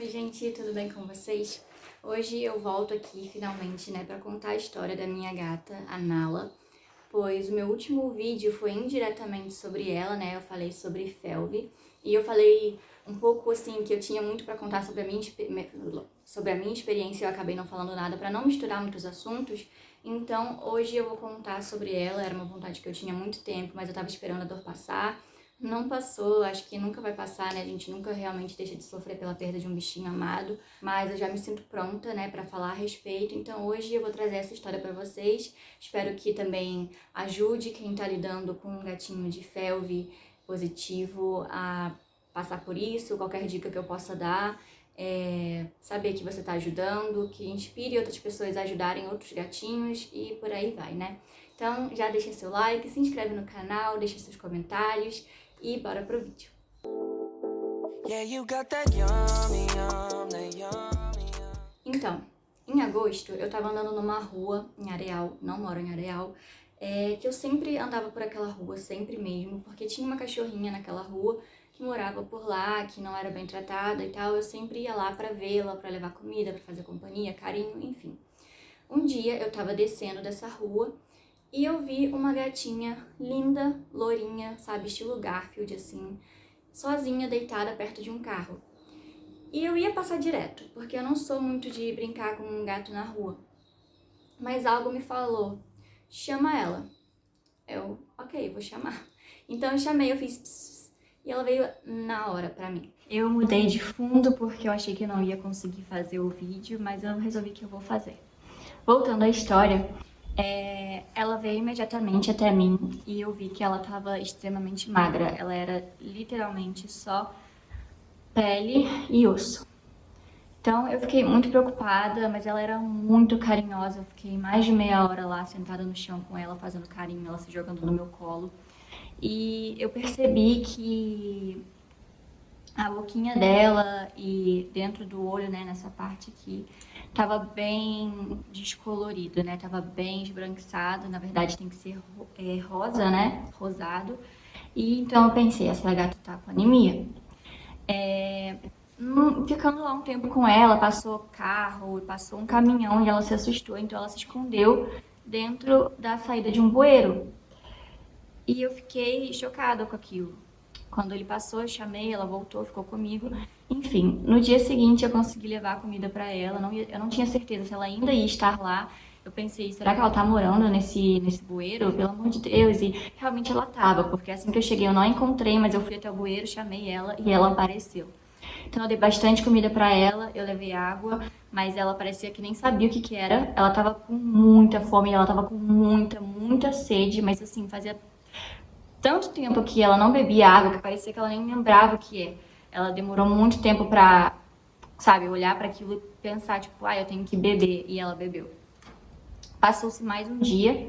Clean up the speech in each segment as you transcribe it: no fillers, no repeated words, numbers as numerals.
Oi gente, tudo bem com vocês? Hoje eu volto aqui finalmente, pra contar a história da minha gata, a Nala, pois o meu último vídeo foi indiretamente sobre ela, eu falei sobre Felvi, e eu falei um pouco assim, que eu tinha muito pra contar sobre a minha experiência, eu acabei não falando nada pra não misturar muitos assuntos, então hoje eu vou contar sobre ela, era uma vontade que eu tinha há muito tempo, mas eu tava esperando a dor passar. Não passou, acho que nunca vai passar, A gente nunca realmente deixa de sofrer pela perda de um bichinho amado, mas eu já me sinto pronta, pra falar a respeito, então hoje eu vou trazer essa história pra vocês. Espero que também ajude quem tá lidando com um gatinho de Felvi positivo a passar por isso, qualquer dica que eu possa dar, saber que você tá ajudando, que inspire outras pessoas a ajudarem outros gatinhos e por aí vai, Então já deixa seu like, se inscreve no canal, deixa seus comentários e bora pro vídeo. Então, em agosto eu tava andando numa rua em Areal, não moro em Areal, que eu sempre andava por aquela rua, sempre mesmo, porque tinha uma cachorrinha naquela rua que morava por lá, que não era bem tratada e tal, eu sempre ia lá pra vê-la, pra levar comida, pra fazer companhia, carinho, enfim. Um dia eu tava descendo dessa rua e eu vi uma gatinha linda, lourinha, sabe, estilo Garfield, assim, sozinha, deitada perto de um carro. E eu ia passar direto, porque eu não sou muito de brincar com um gato na rua. Mas algo me falou, chama ela. Eu, ok, vou chamar. Então eu chamei, eu fiz pss, e ela veio na hora pra mim. Eu mudei de fundo porque eu achei que eu não ia conseguir fazer o vídeo, mas eu resolvi que eu vou fazer. Voltando à história, ela veio imediatamente até mim e eu vi que ela estava extremamente magra. Ela era literalmente só pele e osso. Então eu fiquei muito preocupada, mas ela era muito carinhosa. Eu fiquei mais de meia hora lá sentada no chão com ela, fazendo carinho, ela se jogando no meu colo. E eu percebi que a boquinha dela e dentro do olho, nessa parte aqui, tava bem descolorido, Tava bem esbranquiçado, na verdade tem que ser rosa, Rosado. E então eu pensei, essa gata tá com anemia. Ficando lá um tempo com ela, passou carro, passou um caminhão e ela se assustou, então ela se escondeu dentro da saída de um bueiro. E eu fiquei chocada com aquilo. Quando ele passou, eu chamei, ela voltou, ficou comigo. Enfim, no dia seguinte eu consegui levar a comida pra ela. Eu não tinha certeza se ela ainda ia estar lá. Eu pensei, será que ela tá morando nesse bueiro? Pelo amor de Deus. E realmente ela tava, porque assim que eu cheguei eu não a encontrei, mas eu fui até o bueiro, chamei ela e ela apareceu. Então eu dei bastante comida pra ela, eu levei água, mas ela parecia que nem sabia o que era. Ela tava com muita fome, ela tava com muita sede, mas assim, fazia tanto tempo que ela não bebia água que parecia que ela nem lembrava o que é. Ela demorou muito tempo pra, sabe, olhar pra aquilo e pensar, tipo, eu tenho que beber, e ela bebeu. Passou-se mais um dia,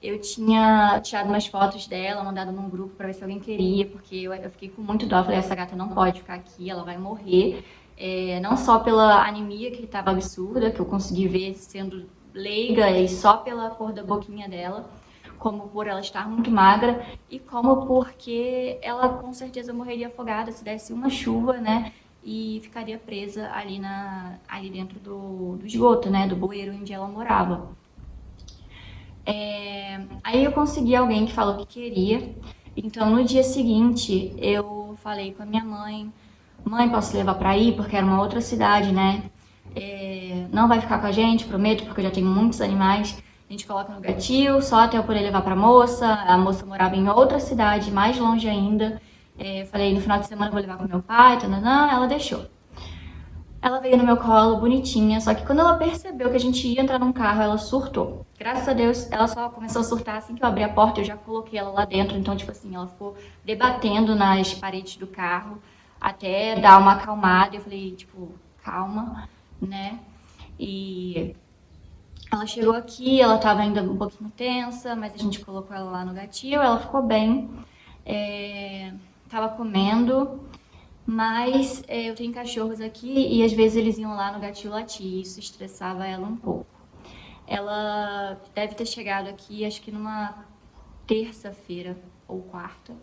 eu tinha tirado umas fotos dela, mandado num grupo pra ver se alguém queria, porque eu fiquei com muito dó, eu falei, essa gata não pode ficar aqui, ela vai morrer, não só pela anemia que estava absurda, que eu consegui ver sendo leiga e só pela cor da boquinha dela, como por ela estar muito magra e como porque ela com certeza morreria afogada se desse uma chuva, e ficaria presa ali dentro do esgoto, do bueiro onde ela morava. Aí eu consegui alguém que falou que queria, então no dia seguinte eu falei com a minha mãe, posso levar pra ir? Porque era uma outra cidade, não vai ficar com a gente, prometo, porque eu já tenho muitos animais. A gente coloca no gatil, só até eu poder levar pra moça. A moça morava em outra cidade, mais longe ainda. Falei, no final de semana eu vou levar com meu pai, ela deixou. Ela veio no meu colo, bonitinha, só que quando ela percebeu que a gente ia entrar num carro, ela surtou. Graças a Deus, ela só começou a surtar assim que eu abri a porta, eu já coloquei ela lá dentro, então, tipo assim, ela ficou debatendo nas paredes do carro, até dar uma acalmada. Eu falei, tipo, calma, E ela chegou aqui, ela tava ainda um pouquinho tensa, mas a gente colocou ela lá no gatil, ela ficou bem, tava comendo, mas eu tenho cachorros aqui e às vezes eles iam lá no gatil latir, e isso estressava ela um pouco. Ela deve ter chegado aqui, acho que numa terça-feira ou quarta,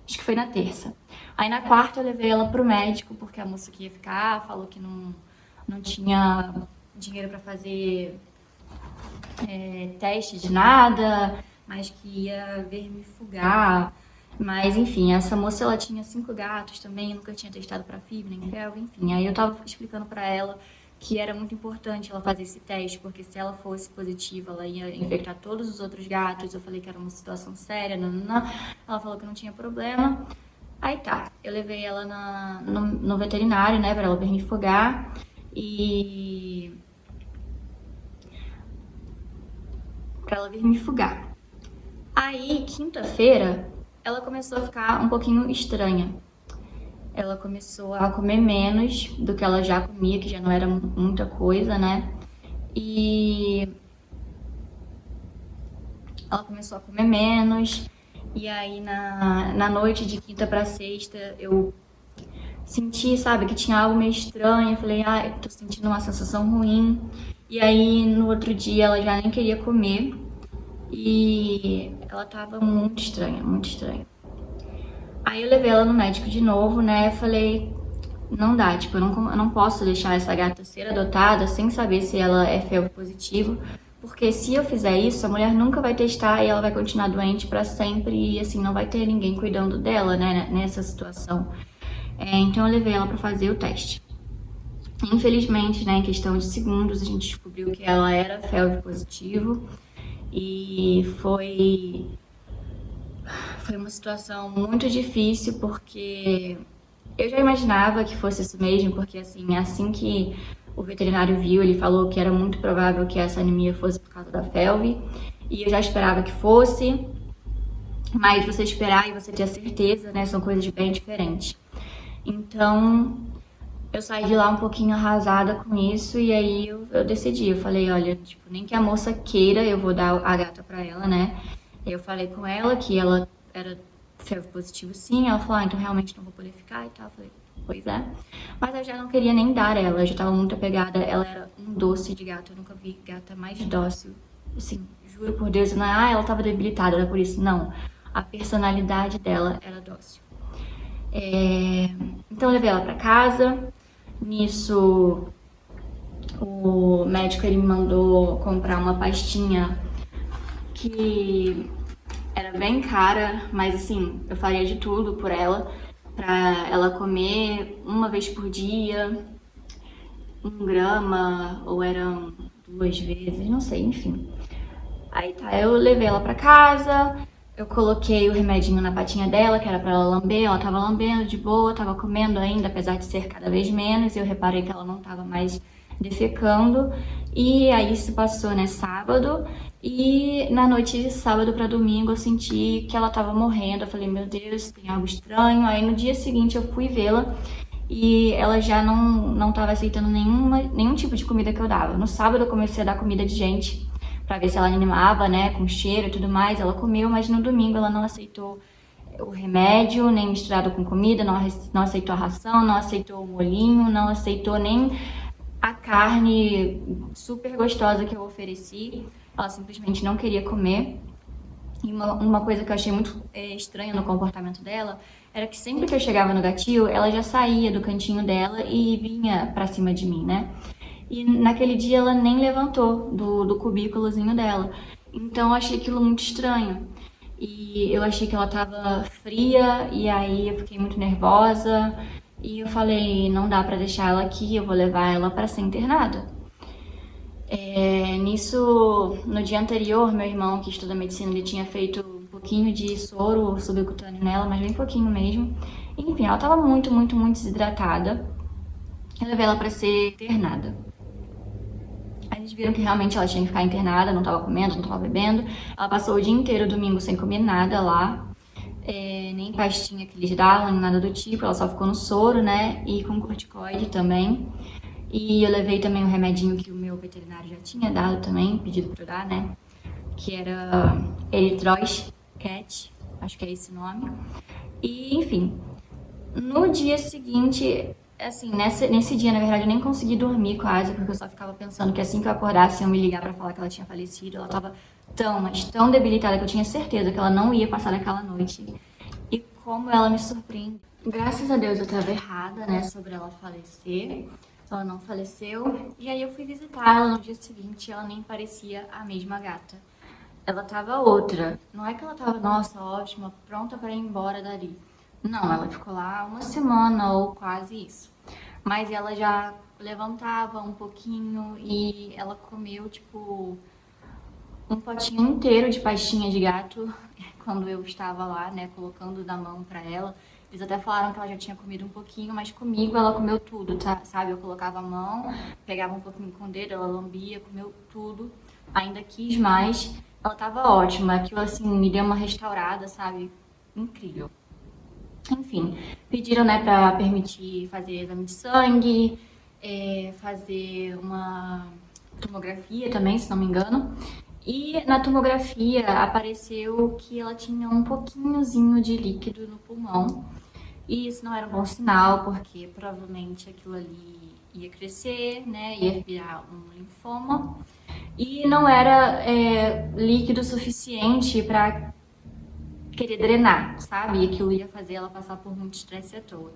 Acho que foi na terça. Aí na quarta eu levei ela pro médico, porque a moça que ia ficar falou que não tinha dinheiro pra fazer teste de nada, mas que ia vermifugar. Mas enfim, essa moça ela tinha 5 gatos também, nunca tinha testado pra FIV nem felve, enfim. Aí eu tava explicando pra ela que era muito importante ela fazer esse teste, porque se ela fosse positiva, ela ia infectar todos os outros gatos. Eu falei que era uma situação séria, nananã. Ela falou que não tinha problema. Aí tá, eu levei ela no veterinário, né, pra ela vermifugar. E pra ela vermifugar. Aí, quinta-feira, ela começou a ficar um pouquinho estranha. Ela começou a comer menos do que ela já comia, que já não era muita coisa, né? E ela começou a comer menos. E aí, na noite de quinta pra sexta, eu senti, sabe, que tinha algo meio estranho. Eu falei, tô sentindo uma sensação ruim. E aí, no outro dia, ela já nem queria comer. E ela tava muito estranha, muito estranha. Aí eu levei ela no médico de novo, né? Falei, não dá, tipo, eu não posso deixar essa gata ser adotada sem saber se ela é felve positivo, porque se eu fizer isso, a mulher nunca vai testar e ela vai continuar doente pra sempre e assim, não vai ter ninguém cuidando dela, né, nessa situação. Então eu levei ela pra fazer o teste. Infelizmente, né, em questão de segundos, a gente descobriu que ela era felve positivo e foi uma situação muito difícil, porque eu já imaginava que fosse isso mesmo, porque assim que o veterinário viu, ele falou que era muito provável que essa anemia fosse por causa da felve, e eu já esperava que fosse, mas você esperar e você ter a certeza, né, são coisas bem diferentes. Então, eu saí de lá um pouquinho arrasada com isso, e aí eu decidi, eu falei, olha, tipo, nem que a moça queira, eu vou dar a gata pra ela, né? Eu falei com ela que ela era felve positivo sim, ela falou, então realmente não vou poder ficar e tal. Eu falei, pois é. Mas eu já não queria nem dar ela, eu já tava muito apegada, ela era um doce de gato, eu nunca vi gata mais dócil. Assim, juro por Deus, não é, ela tava debilitada, era por isso, não. A personalidade dela era dócil. Então eu levei ela pra casa, nisso o médico ele me mandou comprar uma pastinha que era bem cara, mas assim, eu faria de tudo por ela, pra ela comer uma vez por dia, 1 grama, ou eram 2 vezes, não sei, enfim. Aí tá, eu levei ela pra casa, eu coloquei o remedinho na patinha dela, que era pra ela lamber, ela tava lambendo de boa, tava comendo ainda, apesar de ser cada vez menos, eu reparei que ela não tava mais defecando, e aí se passou, né, sábado, e na noite de sábado pra domingo eu senti que ela tava morrendo, eu falei, meu Deus, tem algo estranho, aí no dia seguinte eu fui vê-la, e ela já não tava aceitando nenhum tipo de comida que eu dava. No sábado eu comecei a dar comida de gente, pra ver se ela animava, né, com cheiro e tudo mais, ela comeu, mas no domingo ela não aceitou o remédio, nem misturado com comida, não aceitou a ração, não aceitou o molhinho, não aceitou nem a carne super gostosa que eu ofereci, ela simplesmente não queria comer. E uma coisa que eu achei muito estranha no comportamento dela era que sempre que eu chegava no gatil, ela já saía do cantinho dela e vinha pra cima de mim, né? E naquele dia ela nem levantou do cubículozinho dela. Então eu achei aquilo muito estranho. E eu achei que ela tava fria, e aí eu fiquei muito nervosa. E eu falei, não dá pra deixar ela aqui, eu vou levar ela pra ser internada. Nisso, no dia anterior, meu irmão, que estuda medicina, ele tinha feito um pouquinho de soro subcutâneo nela, mas bem pouquinho mesmo. Enfim, ela tava muito, muito, muito desidratada. Eu levei ela pra ser internada. Aí eles viram que realmente ela tinha que ficar internada, não tava comendo, não tava bebendo. Ela passou o dia inteiro, domingo, sem comer nada lá. Nem pastinha que eles davam, nem nada do tipo. Ela só ficou no soro, né? E com corticoide também. E eu levei também o remedinho que o meu veterinário já tinha dado também, pedido pra eu dar, né? Que era Eritroz Cat, acho que é esse o nome. E, enfim, no dia seguinte, assim, nesse dia, na verdade, eu nem consegui dormir quase, porque eu só ficava pensando que assim que eu acordasse, iam me ligar pra falar que ela tinha falecido. Ela tava tão, mas tão debilitada que eu tinha certeza que ela não ia passar daquela noite. E como ela me surpreende. Graças a Deus eu tava errada, né, sobre ela falecer. Ela não faleceu. E aí eu fui visitar ela no dia seguinte e ela nem parecia a mesma gata. Ela tava outra. Não é que ela tava, nossa, ótima, pronta para ir embora dali. Não, ela ficou lá uma semana ou quase isso. Mas ela já levantava um pouquinho e ela comeu, tipo, um potinho inteiro de pastinha de gato quando eu estava lá, né, colocando na mão pra ela. Eles até falaram que ela já tinha comido um pouquinho, mas comigo ela comeu tudo, tá? Sabe? Eu colocava a mão, pegava um pouquinho com o dedo, ela lambia, comeu tudo. Ainda quis mais. Ela tava ótima. Aquilo, assim, me deu uma restaurada, sabe? Incrível. Enfim, pediram, né, pra permitir fazer exame de sangue, fazer uma tomografia também, se não me engano. E na tomografia apareceu que ela tinha um pouquinhozinho de líquido no pulmão. E isso não era um bom sinal, porque provavelmente aquilo ali ia crescer, né? Ia virar um linfoma. E não era líquido suficiente para querer drenar, sabe? E aquilo ia fazer ela passar por muito estresse à toa.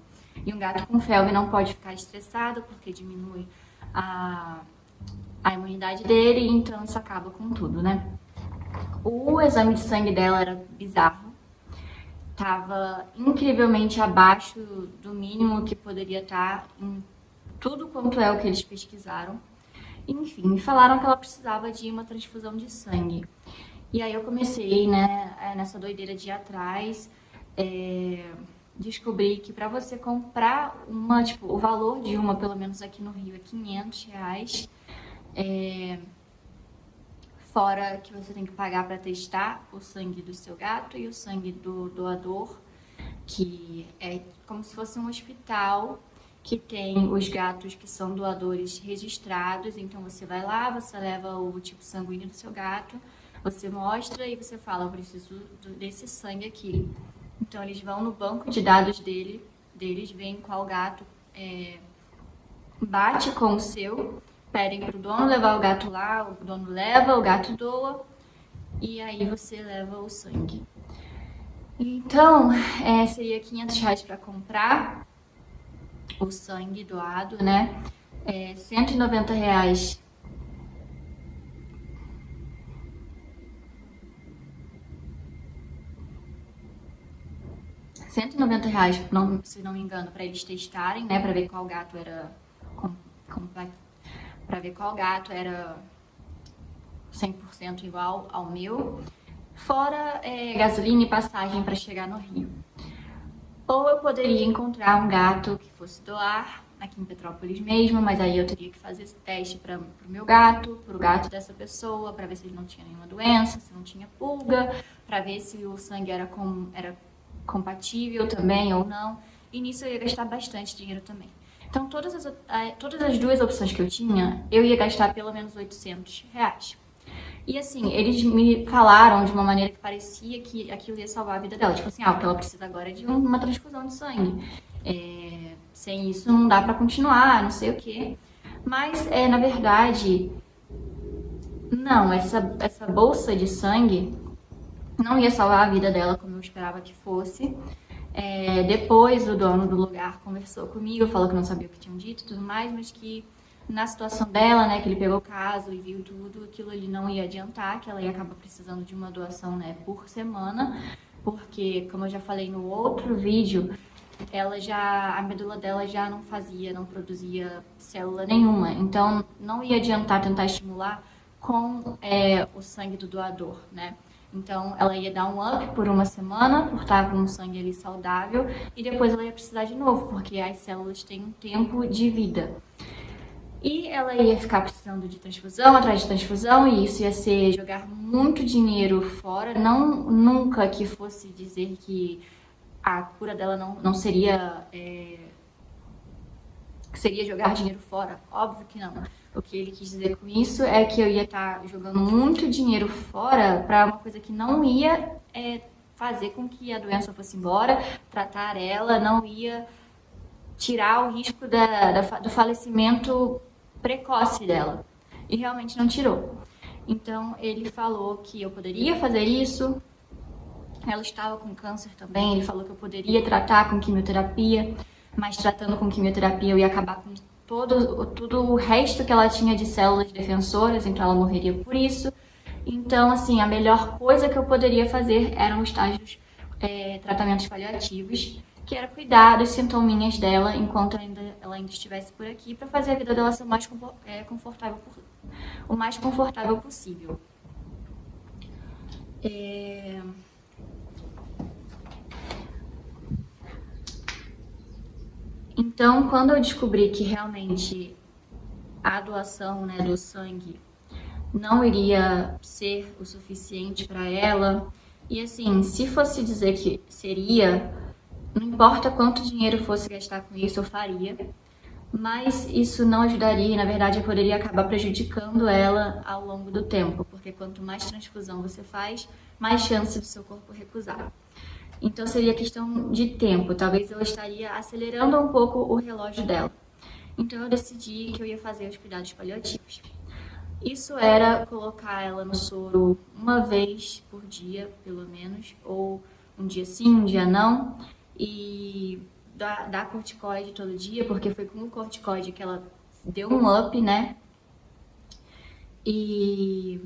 E um gato com felve não pode ficar estressado, porque diminui a imunidade dele, então isso acaba com tudo, né? O exame de sangue dela era bizarro. Tava incrivelmente abaixo do mínimo que poderia estar em tudo quanto é o que eles pesquisaram. Enfim, me falaram que ela precisava de uma transfusão de sangue. E aí eu comecei, né, nessa doideira de ir atrás, descobri que para você comprar uma, tipo, o valor de uma, pelo menos aqui no Rio, é R$ 500. Fora que você tem que pagar para testar o sangue do seu gato e o sangue do doador, que é como se fosse um hospital que tem os gatos que são doadores registrados. Então você vai lá, você leva o tipo sanguíneo do seu gato, você mostra e você fala, eu preciso desse sangue aqui. Então eles vão no banco de dados deles, veem qual gato bate com o seu, pedem pro dono levar o gato lá, o dono leva, o gato doa e aí você leva o sangue. Então, seria R$ 500 para comprar o sangue doado, né? R$ 190. R$ 190, não, se não me engano, para eles testarem, né? Para ver qual gato era para ver qual gato era 100% igual ao meu. Fora gasolina e passagem para chegar no Rio. Ou eu poderia encontrar um gato que fosse doar aqui em Petrópolis mesmo, mas aí eu teria que fazer esse teste para o meu gato, para o gato dessa pessoa, para ver se ele não tinha nenhuma doença, se não tinha pulga, para ver se o sangue era compatível também ou não. E nisso eu ia gastar bastante dinheiro também. Então todas as duas opções que eu tinha, eu ia gastar pelo menos R$ 800. E assim, eles me falaram de uma maneira que parecia que aquilo ia salvar a vida dela. Tipo assim, o que ela precisa agora é de uma transfusão de sangue. Sem isso não dá pra continuar, não sei o quê. Mas, na verdade, não, essa bolsa de sangue não ia salvar a vida dela como eu esperava que fosse. Depois o dono do lugar conversou comigo, falou que não sabia o que tinham dito e tudo mais, mas que na situação dela, né, que ele pegou o caso e viu tudo, aquilo ali não ia adiantar, que ela ia acabar precisando de uma doação, né, por semana, porque, como eu já falei no outro vídeo, a medula dela já não produzia célula nenhuma, então não ia adiantar tentar estimular com o sangue do doador, né. Então ela ia dar um up por uma semana, por estar com o sangue ali saudável, e depois ela ia precisar de novo, porque as células têm um tempo de vida. E ela ia ficar precisando de transfusão atrás de transfusão, e isso ia ser jogar muito dinheiro fora. Não nunca que fosse dizer que a cura dela não seria seria jogar dinheiro fora. Óbvio que não. O que ele quis dizer com isso é que eu ia estar jogando muito dinheiro fora para uma coisa que não ia fazer com que a doença fosse embora, tratar ela, não ia tirar o risco do falecimento precoce dela. E realmente não tirou. Então ele falou que eu poderia fazer isso, Ela estava com câncer também, ele falou que eu poderia tratar com quimioterapia, mas tratando com quimioterapia eu ia acabar com todo o resto que ela tinha de células defensoras, então ela morreria por isso. Então, assim, a melhor coisa que eu poderia fazer eram os estágios, tratamentos paliativos, que era cuidar dos sintominhas dela enquanto ela ainda estivesse por aqui, para fazer a vida dela ser o mais confortável possível. Então, quando eu descobri que realmente a doação, né, do sangue não iria ser o suficiente para ela, e assim, se fosse dizer que seria, não importa quanto dinheiro fosse gastar com isso, eu faria, mas isso não ajudaria, e na verdade eu poderia acabar prejudicando ela ao longo do tempo, porque quanto mais transfusão você faz, mais chance do seu corpo recusar. Então seria questão de tempo, talvez eu estaria acelerando um pouco o relógio dela. Então eu decidi que eu ia fazer os cuidados paliativos. Isso era colocar ela no soro uma vez por dia, pelo menos, ou um dia sim, um dia não, e dar corticoide todo dia, porque foi com o corticoide que ela deu um up, né? E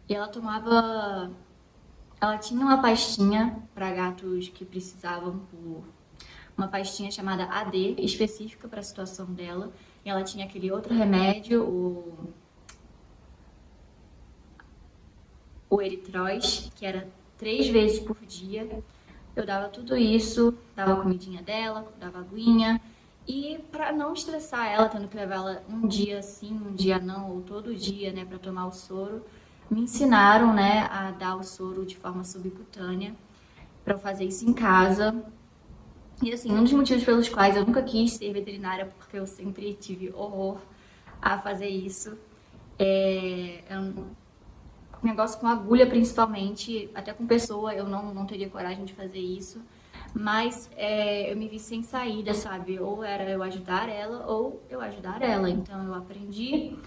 ela tomava... Ela tinha uma pastinha para gatos que precisavam uma pastinha chamada AD, específica para a situação dela. E ela tinha aquele outro remédio, o Eritróis, que era 3 vezes por dia. Eu dava tudo isso, dava a comidinha dela, dava aguinha. E para não estressar ela, tendo que levar ela um dia sim, um dia não, ou todo dia, né, para tomar o soro, me ensinaram, né, a dar o soro de forma subcutânea, para eu fazer isso em casa. E assim, um dos motivos pelos quais eu nunca quis ser veterinária, porque eu sempre tive horror a fazer isso. Negócio com agulha, principalmente, até com pessoa, eu não teria coragem de fazer isso. Mas eu me vi sem saída, sabe? Ou era eu ajudar ela, ou eu ajudar ela. Então eu aprendi.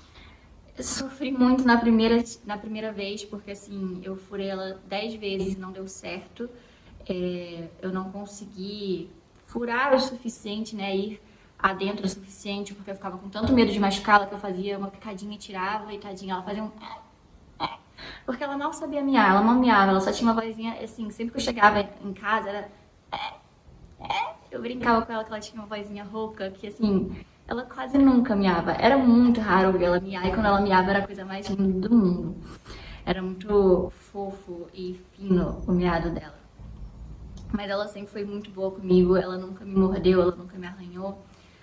Eu sofri muito na primeira vez, porque assim, eu furei ela 10 vezes e não deu certo. Eu não consegui furar o suficiente, né? Ir adentro o suficiente, porque eu ficava com tanto medo de machucá-la que eu fazia uma picadinha e tirava, e tadinha, ela fazia um... Porque ela mal sabia miar, ela não miava, ela só tinha uma vozinha, assim, sempre que eu chegava em casa, era... Eu brincava com ela que ela tinha uma vozinha rouca, que assim, ela quase nunca miava. Era muito raro ouvir ela miar, e quando ela miava era a coisa mais linda do mundo. Era muito fofo e fino o miado dela. Mas ela sempre foi muito boa comigo, ela nunca me mordeu, ela nunca me arranhou.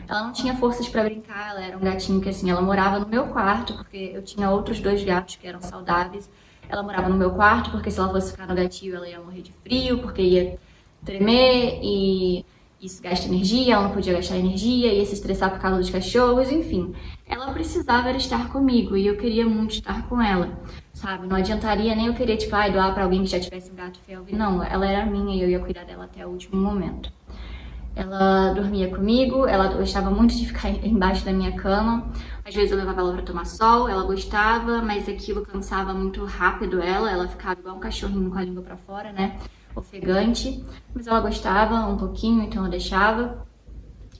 Ela não tinha forças pra brincar, ela era um gatinho que assim, ela morava no meu quarto, porque eu tinha outros 2 gatos que eram saudáveis. Ela morava no meu quarto, porque se ela fosse ficar no gatinho, ela ia morrer de frio, porque ia tremer e isso gasta energia, ela não podia gastar energia, ia se estressar por causa dos cachorros, enfim. Ela precisava era estar comigo e eu queria muito estar com ela, sabe? Não adiantaria nem eu querer, tipo, doar pra alguém que já tivesse um gato felve. Não, ela era minha e eu ia cuidar dela até o último momento. Ela dormia comigo, ela gostava muito de ficar embaixo da minha cama. Às vezes eu levava ela pra tomar sol, ela gostava, mas aquilo cansava muito rápido ela ficava igual um cachorrinho com a língua pra fora, né? Ofegante. Mas ela gostava um pouquinho, então eu deixava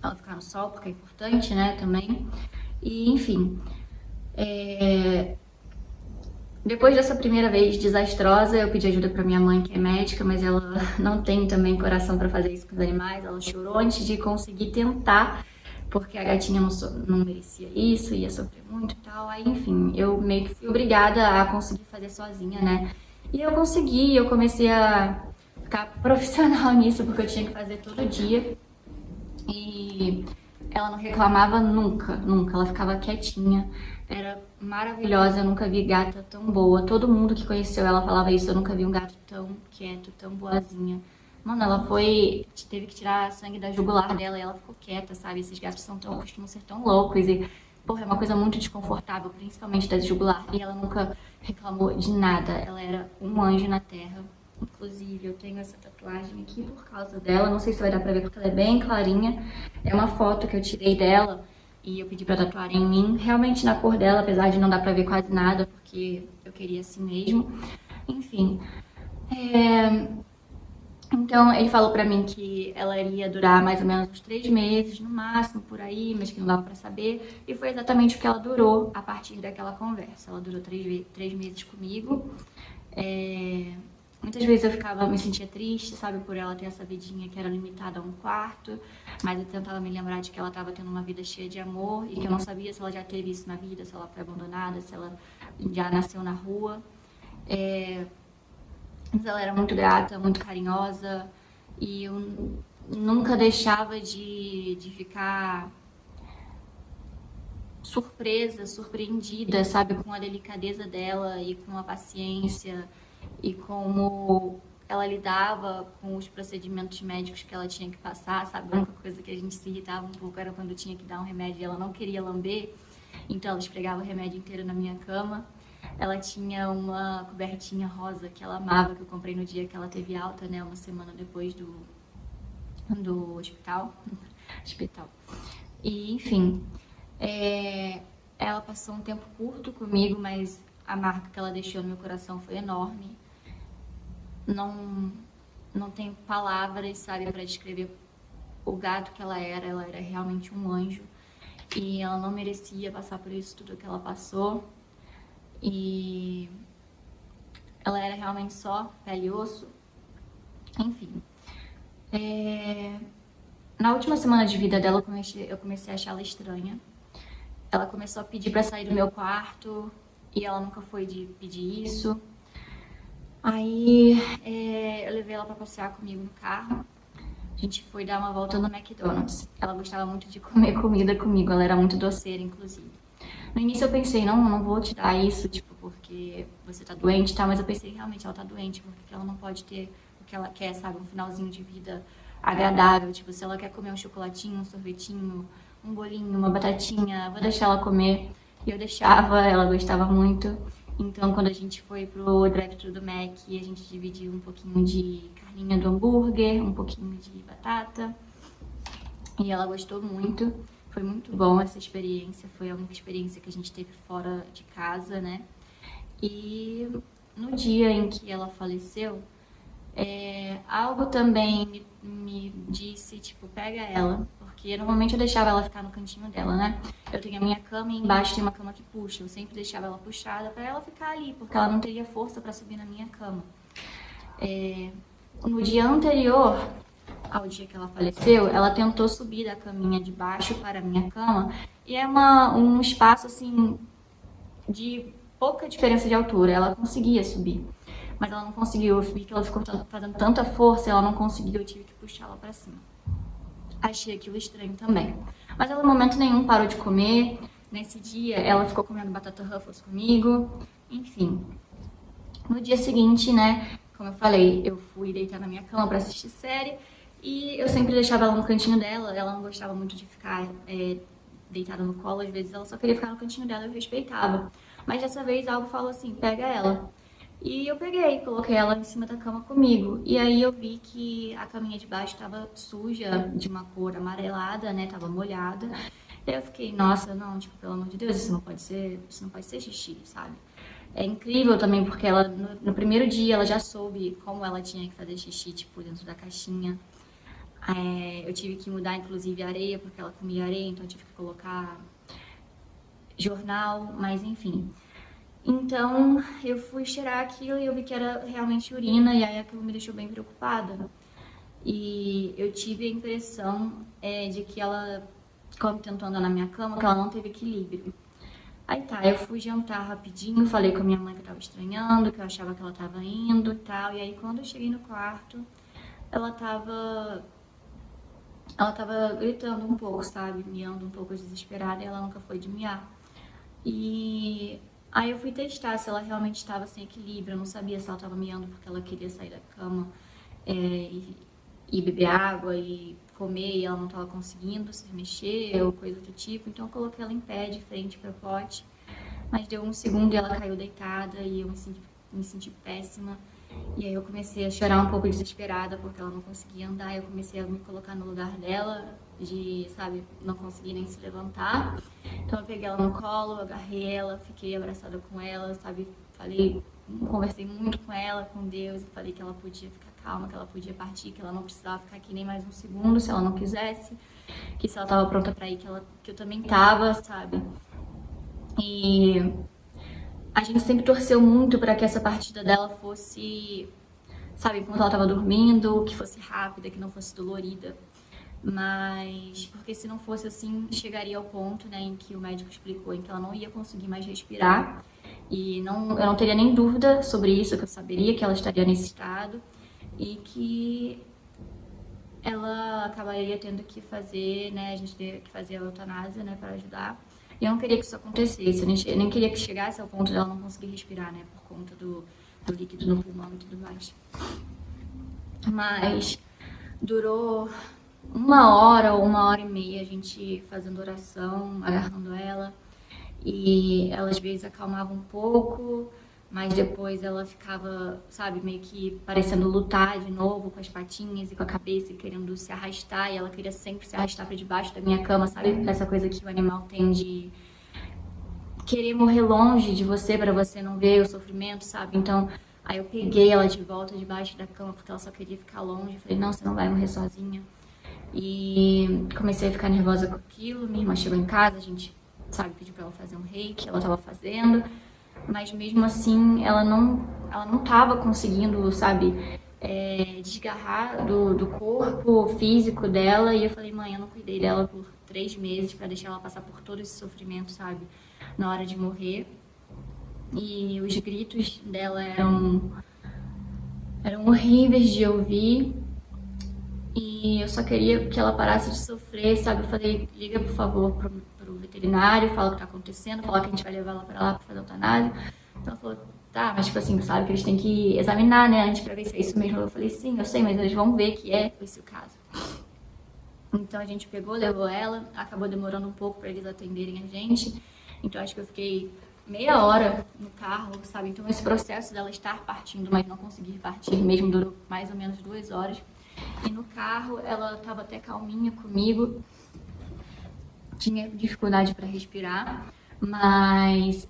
ela ficar no sol, porque é importante, né, também. E, enfim, depois dessa primeira vez desastrosa, eu pedi ajuda pra minha mãe, que é médica, mas ela não tem também coração pra fazer isso com os animais. Ela chorou antes de conseguir tentar, porque a gatinha não merecia isso, ia sofrer muito e tal. Aí, enfim, eu meio que fui obrigada a conseguir fazer sozinha, né? E eu consegui, eu comecei a ficar profissional nisso, porque eu tinha que fazer todo dia. E ela não reclamava nunca, nunca. Ela ficava quietinha. Era maravilhosa, eu nunca vi gata tão boa. Todo mundo que conheceu ela falava isso, eu nunca vi um gato tão quieto, tão boazinha. Mano, ela teve que tirar sangue da jugular dela e ela ficou quieta, sabe? Esses gatos costumam ser tão loucos e, porra, é uma coisa muito desconfortável, principalmente da jugular. E ela nunca reclamou de nada, ela era um anjo na terra. Inclusive, eu tenho essa tatuagem aqui por causa dela, não sei se vai dar pra ver porque ela é bem clarinha. É uma foto que eu tirei dela e eu pedi pra tatuarem em mim, realmente na cor dela, apesar de não dar pra ver quase nada, porque eu queria assim mesmo. Enfim, então ele falou pra mim que ela iria durar mais ou menos uns 3 meses, no máximo, por aí, mas que não dava pra saber. E foi exatamente o que ela durou a partir daquela conversa. Ela durou 3 meses comigo. Muitas vezes me sentia triste, sabe, por ela ter essa vidinha que era limitada a um quarto, mas eu tentava me lembrar de que ela estava tendo uma vida cheia de amor e que eu não sabia se ela já teve isso na vida, se ela foi abandonada, se ela já nasceu na rua. Mas ela era muito grata, muito carinhosa e eu nunca deixava de ficar surpresa, surpreendida, sabe, com a delicadeza dela e com a paciência e como ela lidava com os procedimentos médicos que ela tinha que passar, sabe? A única coisa que a gente se irritava um pouco era quando tinha que dar um remédio e ela não queria lamber, então ela esfregava o remédio inteiro na minha cama. Ela tinha uma cobertinha rosa que ela amava, que eu comprei no dia que ela teve alta, né? Uma semana depois do hospital. E, enfim, ela passou um tempo curto comigo, mas a marca que ela deixou no meu coração foi enorme. Não tenho palavras, sabe, para descrever o gato que ela era realmente um anjo. E ela não merecia passar por isso tudo que ela passou. E ela era realmente só pele e osso. Enfim. Na última semana de vida dela, eu comecei a achá-la estranha. Ela começou a pedir para sair do meu quarto e ela nunca foi de pedir isso. Aí eu levei ela para passear comigo no carro. A gente foi dar uma volta no McDonald's. Ela gostava muito de comer comida comigo, ela era muito doceira, inclusive. No início eu pensei, não vou te dar isso, tipo, porque você tá doente, tá? Mas eu pensei, realmente, ela tá doente, porque ela não pode ter o que ela quer, sabe? Um finalzinho de vida agradável. Tipo, se ela quer comer um chocolatinho, um sorvetinho, um bolinho, uma batatinha, vou deixar ela comer. E eu deixava, ela gostava muito. Então, quando a gente foi pro drive-thru do Mac, a gente dividiu um pouquinho de carninha do hambúrguer, um pouquinho de batata. E ela gostou muito. Foi muito bom essa experiência. Foi a única experiência que a gente teve fora de casa, né? E no dia em que ela faleceu, algo também me disse, tipo, pega ela. Porque normalmente eu deixava ela ficar no cantinho dela, né? Eu tenho a minha cama e embaixo tem uma cama que puxa. Eu sempre deixava ela puxada pra ela ficar ali, porque ela não teria força pra subir na minha cama. No dia anterior ao dia que ela faleceu, ela tentou subir da caminha de baixo para a minha cama. E é um espaço, assim, de pouca diferença de altura. Ela conseguia subir, mas ela não conseguiu. Eu vi que ela ficou fazendo tanta força, ela não conseguiu, eu tive que puxar ela para cima. Achei aquilo estranho também. Mas ela, em momento nenhum, parou de comer. Nesse dia, ela ficou comendo batata Ruffles comigo. Enfim. No dia seguinte, né, como eu falei, eu fui deitar na minha cama para assistir série. E eu sempre deixava ela no cantinho dela. Ela não gostava muito de ficar deitada no colo. Às vezes ela só queria ficar no cantinho dela e eu respeitava. Mas dessa vez algo falou assim, pega ela. E eu peguei, coloquei ela em cima da cama comigo. E aí eu vi que a caminha de baixo estava suja, de uma cor amarelada, né? Tava molhada. E eu fiquei, nossa, não, tipo, pelo amor de Deus, isso não pode ser xixi, sabe? É incrível também porque ela, no primeiro dia, ela já soube como ela tinha que fazer xixi, tipo, dentro da caixinha. Eu tive que mudar, inclusive, a areia, porque ela comia areia, então eu tive que colocar jornal, mas enfim. Então, eu fui cheirar aquilo e eu vi que era realmente urina, e aí aquilo me deixou bem preocupada. E eu tive a impressão de que ela, como tentou andar na minha cama, que ela não teve equilíbrio. Aí tá, eu fui jantar rapidinho, falei com a minha mãe que eu tava estranhando, que eu achava que ela tava indo e tal. E aí quando eu cheguei no quarto, ela tava gritando um pouco, sabe? Miando um pouco desesperada e ela nunca foi de miar. E aí eu fui testar se ela realmente estava sem equilíbrio. Eu não sabia se ela estava miando porque ela queria sair da cama e beber água e comer e ela não estava conseguindo se mexer ou coisa do tipo. Então eu coloquei ela em pé, de frente para o pote. Mas deu um segundo e ela caiu deitada e eu me senti péssima. E aí eu comecei a chorar um pouco desesperada porque ela não conseguia andar. Eu comecei a me colocar no lugar dela, de, sabe, não conseguir nem se levantar. Então eu peguei ela no colo, agarrei ela, fiquei abraçada com ela, sabe, conversei muito com ela, com Deus, e falei que ela podia ficar calma, que ela podia partir, que ela não precisava ficar aqui nem mais um segundo se ela não quisesse, que se ela tava pronta pra ir, que eu também tava, sabe. E a gente sempre torceu muito para que essa partida dela fosse, sabe, enquanto ela tava dormindo, que fosse rápida, que não fosse dolorida. Mas, porque se não fosse assim, chegaria ao ponto, né, em que o médico explicou em que ela não ia conseguir mais respirar. E eu não teria nem dúvida sobre isso, que eu saberia que ela estaria nesse estado. E que ela acabaria tendo que fazer, né, a gente teria que fazer a eutanásia, né, para ajudar. E eu não queria que isso acontecesse, eu nem queria que chegasse ao ponto dela não conseguir respirar, né, por conta do líquido no pulmão e tudo mais. Mas durou 1 hora ou 1 hora e meia a gente fazendo oração, agarrando ela. E ela às vezes acalmava um pouco, mas depois ela ficava, sabe, meio que parecendo lutar de novo com as patinhas e com a cabeça e querendo se arrastar. E ela queria sempre se arrastar para debaixo da minha cama, sabe? Essa coisa que o animal tem de querer morrer longe de você para você não ver o sofrimento, sabe? Então, aí eu peguei ela de volta debaixo da cama porque ela só queria ficar longe. Eu falei, não, você não vai morrer sozinha. E comecei a ficar nervosa com aquilo. Minha irmã chegou em casa, a gente, sabe, pediu pra ela fazer um reiki, ela tava fazendo, mas mesmo assim ela não tava conseguindo, sabe, desgarrar do corpo físico dela. E eu falei, mãe, eu não cuidei dela por 3 meses pra deixar ela passar por todo esse sofrimento, sabe, na hora de morrer. E os gritos dela eram horríveis de ouvir. E eu só queria que ela parasse de sofrer, sabe? Eu falei, liga por favor pro veterinário, fala o que tá acontecendo, fala que a gente vai levar ela pra lá pra fazer eutanásia. Então ela falou, tá, mas tipo assim, sabe que eles têm que examinar, né, antes pra ver se é isso mesmo. Eu falei, sim, eu sei, mas eles vão ver que é esse o caso. Então a gente pegou, levou ela, acabou demorando um pouco pra eles atenderem a gente. Então acho que eu fiquei meia hora no carro, sabe? Então esse processo dela estar partindo, mas não conseguir partir mesmo, durou mais ou menos 2 horas. E no carro ela tava até calminha comigo, tinha dificuldade para respirar, mas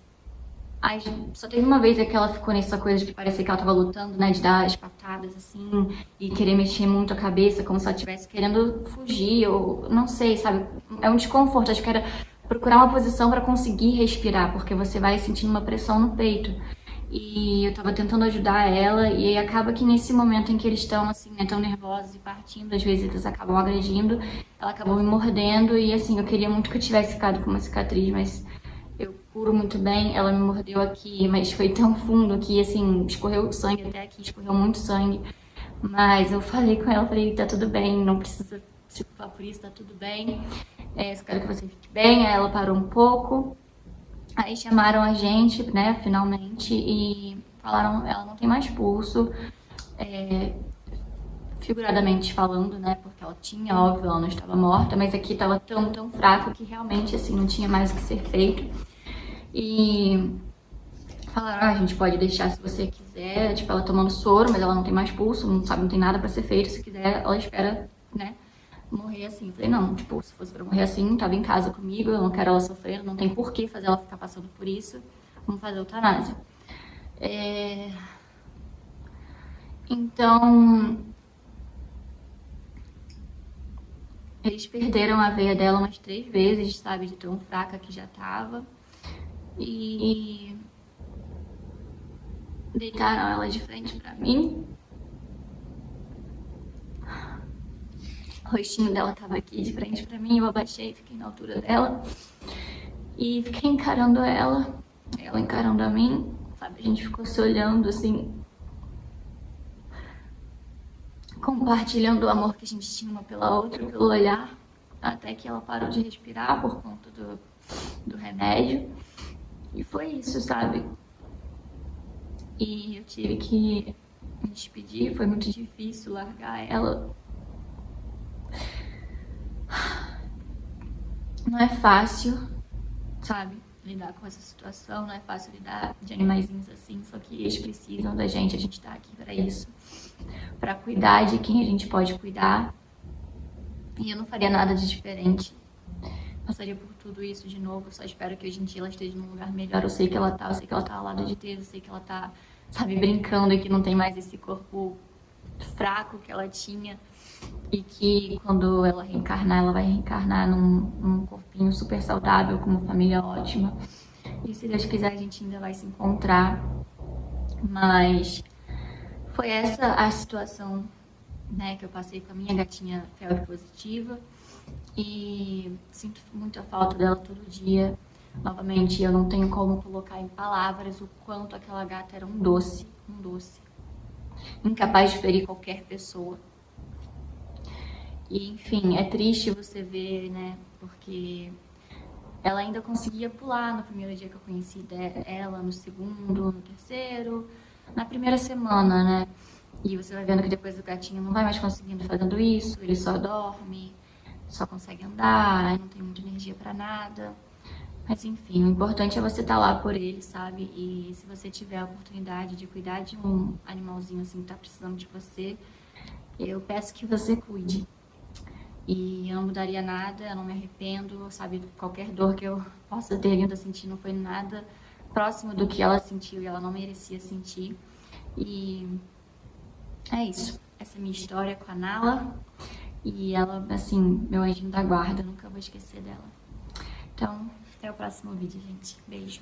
só teve uma vez que ela ficou nessa coisa de que parecia que ela tava lutando, né, de dar as patadas assim e querer mexer muito a cabeça, como se ela estivesse querendo fugir, ou não sei, sabe? É um desconforto, acho que era procurar uma posição para conseguir respirar, porque você vai sentindo uma pressão no peito. E eu tava tentando ajudar ela, e aí acaba que nesse momento em que eles estão assim, né, tão nervosos e partindo, às vezes eles acabam agredindo, ela acabou me mordendo. E assim, eu queria muito que eu tivesse ficado com uma cicatriz, mas eu curo muito bem. Ela me mordeu aqui, mas foi tão fundo que assim, escorreu sangue até aqui, escorreu muito sangue. Mas eu falei com ela, falei, tá tudo bem, não precisa se culpar por isso, tá tudo bem. Só quero que você fique bem. Aí ela parou um pouco. Aí chamaram a gente, né, finalmente, e falaram, ela não tem mais pulso, figuradamente falando, né, porque ela tinha, óbvio, ela não estava morta, mas aqui estava tão fraco que realmente, assim, não tinha mais o que ser feito. E falaram, a gente pode deixar se você quiser, tipo, ela tomando soro, mas ela não tem mais pulso, não sabe, não tem nada pra ser feito, se quiser, ela espera, né, morrer assim. Eu falei, não, tipo, se fosse pra morrer assim, tava em casa comigo, eu não quero ela sofrer, não tem por que fazer ela ficar passando por isso, vamos fazer eutanásia. Então, eles perderam a veia dela umas 3 vezes, sabe, de tão fraca que já tava. E deitaram ela de frente pra mim. O rostinho dela tava aqui de frente pra mim, eu abaixei, fiquei na altura dela e fiquei encarando ela encarando a mim, sabe? A gente ficou se olhando assim, compartilhando o amor que a gente tinha uma pela outra, pelo olhar, até que ela parou de respirar por conta do remédio. E foi isso, sabe? E eu tive que me despedir, foi muito difícil largar ela. Não é fácil, sabe? lidar com essa situação, não é fácil lidar de animaizinhos assim, só que eles precisam da gente, a gente tá aqui pra isso, pra cuidar de quem a gente pode cuidar. E eu não faria nada de diferente. Passaria por tudo isso de novo, só espero que hoje em dia ela esteja num lugar melhor. Eu sei que ela tá, eu sei que ela tá ao lado de Deus, eu sei que ela tá, sabe, brincando e que não tem mais esse corpo fraco que ela tinha. E que quando ela reencarnar, ela vai reencarnar num corpinho super saudável, com uma família ótima. E se Deus quiser, a gente ainda vai se encontrar. Mas foi essa a situação, né, que eu passei com a minha gatinha febre positiva. E sinto muita falta dela todo dia. Novamente, eu não tenho como colocar em palavras o quanto aquela gata era um doce, incapaz de ferir qualquer pessoa. E, enfim, é triste você ver, né, porque ela ainda conseguia pular no primeiro dia que eu conheci ela, no segundo, no terceiro, na primeira semana, né? E você vai vendo que depois o gatinho não vai mais conseguindo fazendo isso, ele só dorme, só consegue andar, não tem muita energia pra nada. Mas enfim, o importante é você estar lá por ele, sabe? E se você tiver a oportunidade de cuidar de um animalzinho assim que tá precisando de você, eu peço que você cuide. E eu não mudaria nada, eu não me arrependo, sabe? Qualquer dor que eu possa ter vindo a sentir não foi nada próximo do que ela sentiu e ela não merecia sentir. E é isso. Essa é a minha história com a Nala. E ela, assim, meu anjinho da guarda, nunca vou esquecer dela. Então, até o próximo vídeo, gente. Beijo.